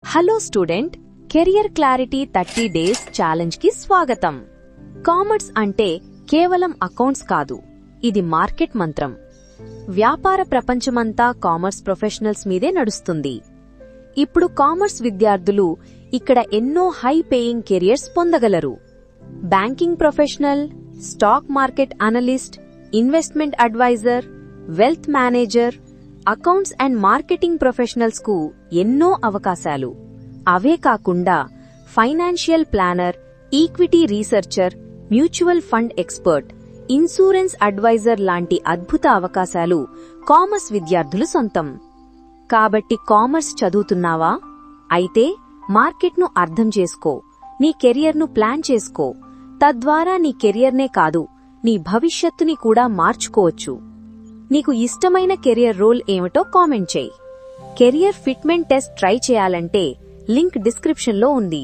Hello student, career clarity 30 days challenge కి స్వాగతం. Commerce అంటే కేవలం అకౌంట్స్ కాదు, ఇది మార్కెట్ మంత్రం. వ్యాపార ప్రపంచమంతా కామర్స్ ప్రొఫెషనల్స్ మీదే నడుస్తుంది. ఇప్పుడు కామర్స్ విద్యార్థులు ఇక్కడ ఎన్నో హై పేయింగ్ కెరియర్స్ పొందగలరు. Banking professional, stock market analyst, investment advisor, wealth manager, accounts and marketing professionals కు ఎన్నో అవకాశాలు. అవే కాకుండా financial planner, equity researcher, mutual fund expert, insurance advisor లాంటి అద్భుత అవకాశాలు కామర్స్ విద్యార్థులు సొంతం. కాబట్టి కామర్స్ చదువుతున్నావా? అయితే మార్కెట్ను అర్థం చేసుకో, నీ కెరియర్ను ప్లాన్ చేసుకో. తద్వారా నీ కెరియర్నే కాదు, నీ భవిష్యత్తుని కూడా మార్చుకోవచ్చు. నీకు ఇష్టమైన కెరియర్ రోల్ ఏమిటో కామెంట్ చేయి. కెరియర్ ఫిట్మెంట్ టెస్ట్ ట్రై చేయాలంటే లింక్ డిస్క్రిప్షన్లో ఉంది.